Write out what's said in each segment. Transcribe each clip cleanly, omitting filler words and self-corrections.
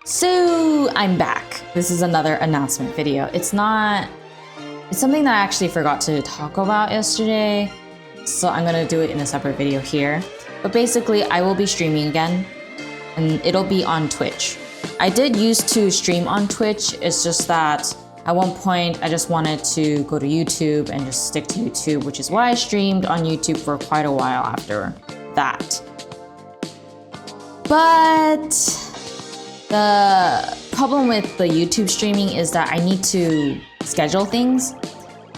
So I'm back. This is another announcement video. It's something that I actually forgot to talk about yesterday, so I'm gonna do it in a separate video here. But basically, I will be streaming again, and it'll be on Twitch. I did used to stream on Twitch, it's just that at one point I just wanted to go to YouTube and just stick to YouTube, which is why I streamed on YouTube for quite a while after that. But the problem with the YouTube streaming is that I need to schedule things.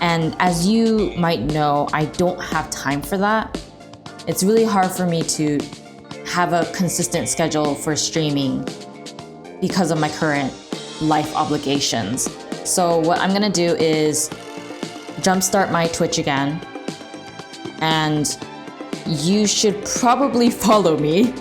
And as you might know, I don't have time for that. It's really hard for me to have a consistent schedule for streaming because of my current life obligations. So what I'm gonna do is jumpstart my Twitch again. And you should probably follow me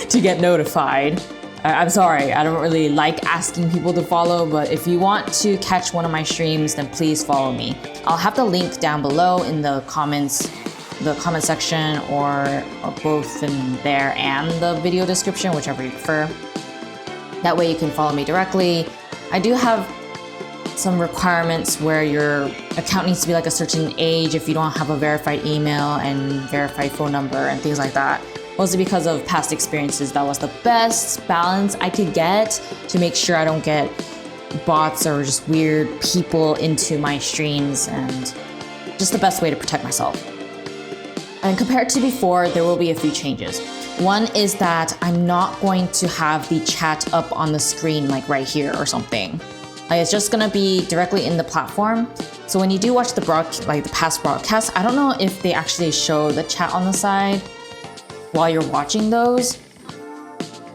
to get notified. I'm sorry, I don't really like asking people to follow, but if you want to catch one of my streams, then please follow me. I'll have the link down below in the comment section, or both in there and the video description, whichever you prefer. That way you can follow me directly. I do have some requirements where your account needs to be like a certain age if you don't have a verified email and verified phone number and things like that. Mostly because of past experiences, that was the best balance I could get to make sure I don't get bots or just weird people into my streams, and just the best way to protect myself. And compared to before, there will be a few changes. One is that I'm not going to have the chat up on the screen like right here or something. Like, it's just gonna be directly in the platform. So when you do watch the past broadcasts, I don't know if they actually show the chat on the side while you're watching those.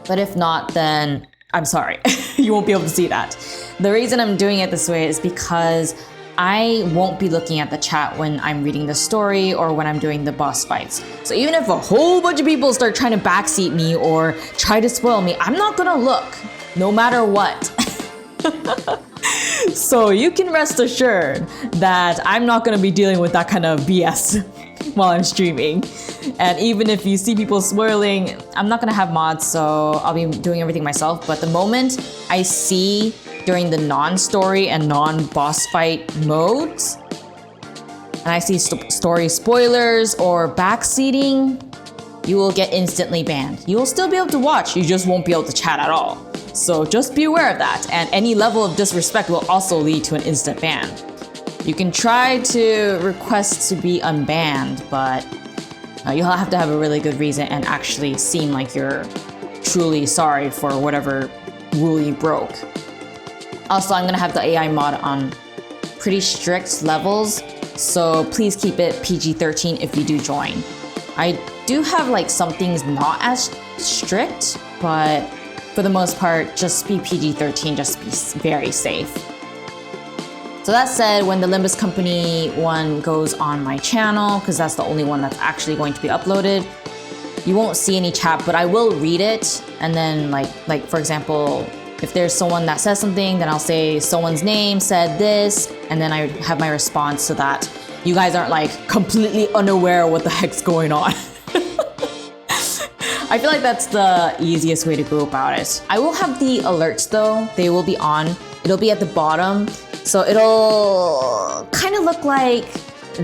But if not, then I'm sorry, you won't be able to see that. The reason I'm doing it this way is because I won't be looking at the chat when I'm reading the story or when I'm doing the boss fights. So even if a whole bunch of people start trying to backseat me or try to spoil me, I'm not gonna look, no matter what. So you can rest assured that I'm not gonna be dealing with that kind of BS while I'm streaming. And even if you see people swirling, I'm not gonna have mods, so I'll be doing everything myself. But the moment I see during the non-story and non-boss fight modes, and I see story spoilers or backseating, you will get instantly banned. You will still be able to watch, you just won't be able to chat at all. So just be aware of that, and any level of disrespect will also lead to an instant ban. You can try to request to be unbanned, but you'll have to have a really good reason and actually seem like you're truly sorry for whatever rule you broke. Also, I'm gonna have the AI mod on pretty strict levels, so please keep it PG-13 if you do join. I do have like some things not as strict, but for the most part, just be PG-13, just be very safe. So that said, when the Limbus Company one goes on my channel, because that's the only one that's actually going to be uploaded, you won't see any chat, but I will read it. And then like for example, if there's someone that says something, then I'll say someone's name said this, and then I have my response so that you guys aren't like completely unaware of what the heck's going on. I feel like that's the easiest way to go about it. I will have the alerts though, they will be on. It'll be at the bottom. So it'll kind of look like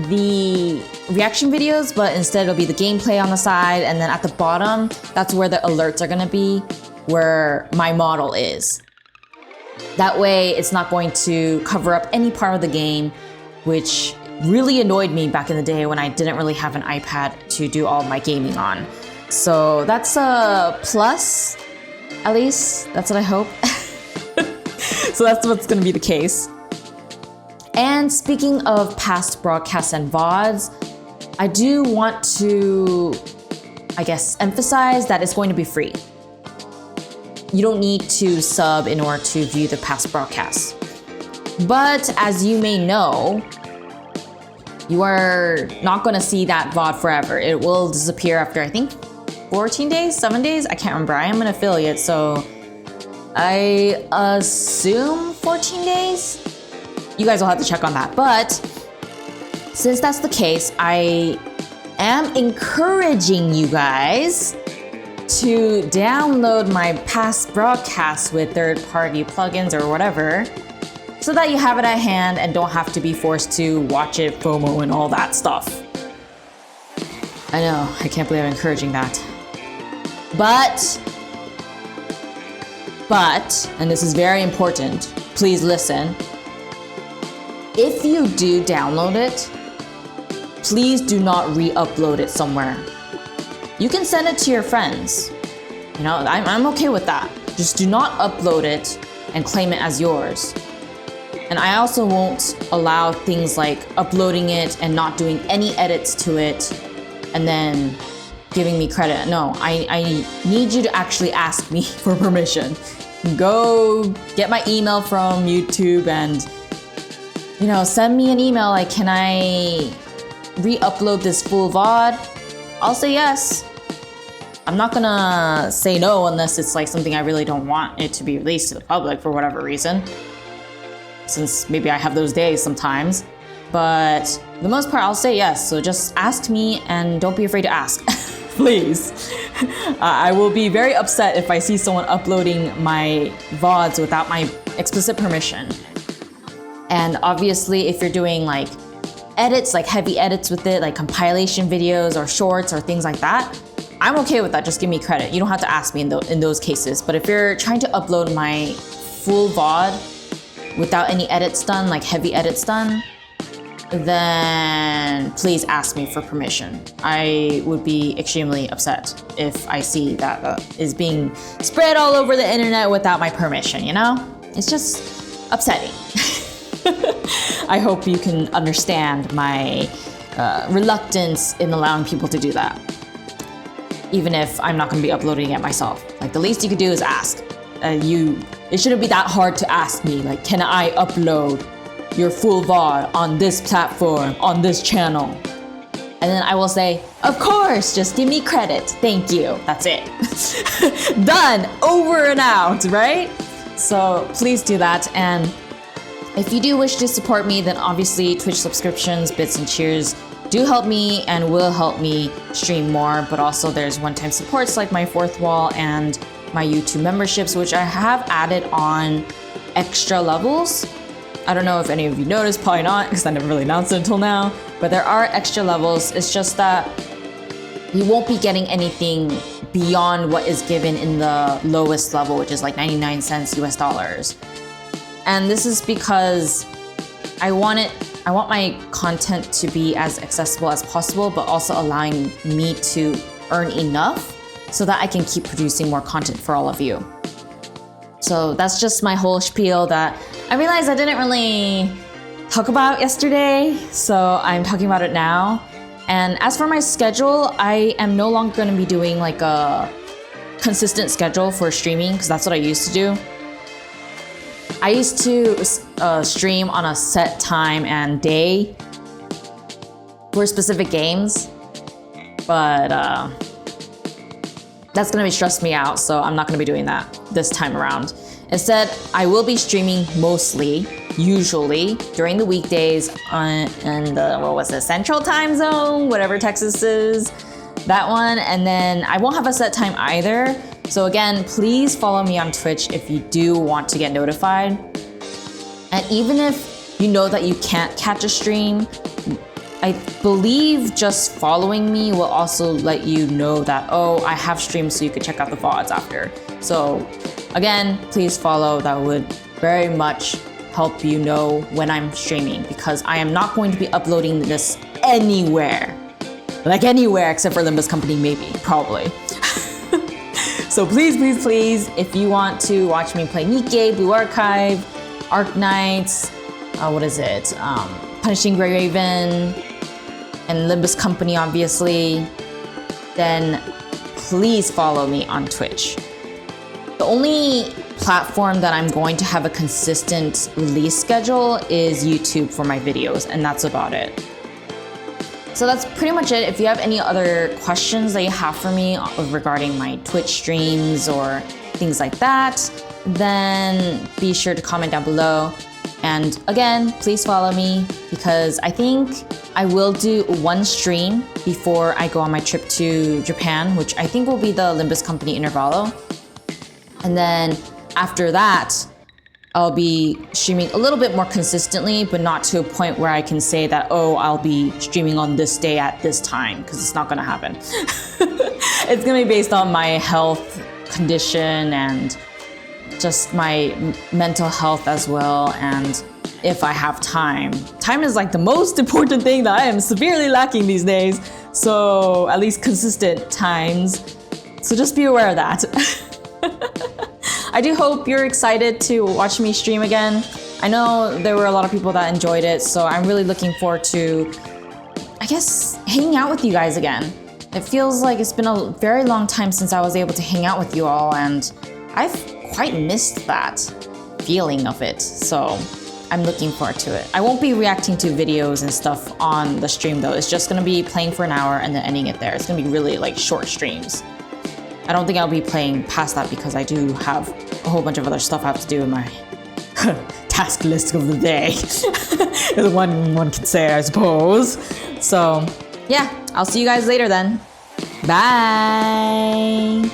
the reaction videos, but instead it'll be the gameplay on the side, and then at the bottom, that's where the alerts are gonna be, where my model is. That way, it's not going to cover up any part of the game, which really annoyed me back in the day when I didn't really have an iPad to do all my gaming on. So that's a plus, at least, that's what I hope. So that's what's gonna be the case. And speaking of past broadcasts and VODs, I do want to, I guess, emphasize that it's going to be free. You don't need to sub in order to view the past broadcasts. But as you may know, you are not gonna see that VOD forever. It will disappear after, I think, 14 days, 7 days? I can't remember. I am an affiliate, so I assume 14 days? You guys will have to check on that. But since that's the case, I am encouraging you guys to download my past broadcasts with third-party plugins or whatever, so that you have it at hand and don't have to be forced to watch it, FOMO, and all that stuff. I know, I can't believe I'm encouraging that. But, and this is very important, please listen. If you do download it, please do not re-upload it somewhere. You can send it to your friends. You know, I'm okay with that. Just do not upload it and claim it as yours. And I also won't allow things like uploading it and not doing any edits to it and then giving me credit. No, I need you to actually ask me for permission. Go get my email from YouTube and, you know, send me an email like, can I re-upload this full VOD? I'll say yes. I'm not gonna say no unless it's like something I really don't want it to be released to the public for whatever reason. Since maybe I have those days sometimes. But for the most part, I'll say yes. So just ask me and don't be afraid to ask. Please. I will be very upset if I see someone uploading my VODs without my explicit permission. And obviously, if you're doing like edits, like heavy edits with it, like compilation videos or shorts or things like that, I'm okay with that. Just give me credit. You don't have to ask me in those cases. But if you're trying to upload my full VOD without any edits done, like heavy edits done, then please ask me for permission. I would be extremely upset if I see that is being spread all over the internet without my permission, you know? It's just upsetting. I hope you can understand my reluctance in allowing people to do that. Even if I'm not gonna be uploading it myself. Like the least you could do is ask. It shouldn't be that hard to ask me, like, can I upload your full VOD on this platform, on this channel? And then I will say, of course, just give me credit. Thank you. That's it. Done. Over and out, right? So please do that. And if you do wish to support me, then obviously Twitch subscriptions, bits and cheers do help me and will help me stream more. But also there's one-time supports like my fourth wall and my YouTube memberships, which I have added on extra levels. I don't know if any of you noticed, probably not, because I never really announced it until now, but there are extra levels. It's just that you won't be getting anything beyond what is given in the lowest level, which is like 99 cents US dollars. And this is because I want my content to be as accessible as possible, but also allowing me to earn enough so that I can keep producing more content for all of you. So that's just my whole spiel that I realized I didn't really talk about yesterday, so I'm talking about it now. And as for my schedule, I am no longer going to be doing like a consistent schedule for streaming, because that's what I used to do. I used to stream on a set time and day for specific games, but that's gonna be stressing me out, so I'm not gonna be doing that this time around. Instead, I will be streaming usually, during the weekdays in the Central Time Zone, whatever Texas is, that one. And then I won't have a set time either. So again, please follow me on Twitch if you do want to get notified. And even if you know that you can't catch a stream, I believe just following me will also let you know that, oh, I have streams, so you can check out the VODs after. So again, please follow. That would very much help you know when I'm streaming, because I am not going to be uploading this anywhere. Like anywhere except for Limbus Company, maybe, probably. So please, please, please, if you want to watch me play Nikkei, Blue Archive, Arc Knights, Punishing Grey Raven, and Limbus Company, obviously, then please follow me on Twitch. The only platform that I'm going to have a consistent release schedule is YouTube for my videos, and that's about it. So that's pretty much it. If you have any other questions that you have for me regarding my Twitch streams or things like that, then be sure to comment down below. And again, please follow me. because I think I will do one stream before I go on my trip to Japan, which I think will be the Limbus Company Intervallo. And then after that, I'll be streaming a little bit more consistently, but not to a point where I can say that, oh, I'll be streaming on this day at this time, because it's not gonna happen. It's gonna be based on my health condition and just my mental health as well, and if I have time. Time is like the most important thing that I am severely lacking these days, so at least consistent times. So just be aware of that. I do hope you're excited to watch me stream again. I know there were a lot of people that enjoyed it, so I'm really looking forward to, I guess, hanging out with you guys again. It feels like it's been a very long time since I was able to hang out with you all, and I've quite missed that feeling of it, so I'm looking forward to it. I won't be reacting to videos and stuff on the stream though. It's just gonna be playing for an hour and then ending it there. It's gonna be really like short streams. I don't think I'll be playing past that because I do have a whole bunch of other stuff I have to do in my task list of the day. one could say, I suppose. So yeah, I'll see you guys later then. Bye.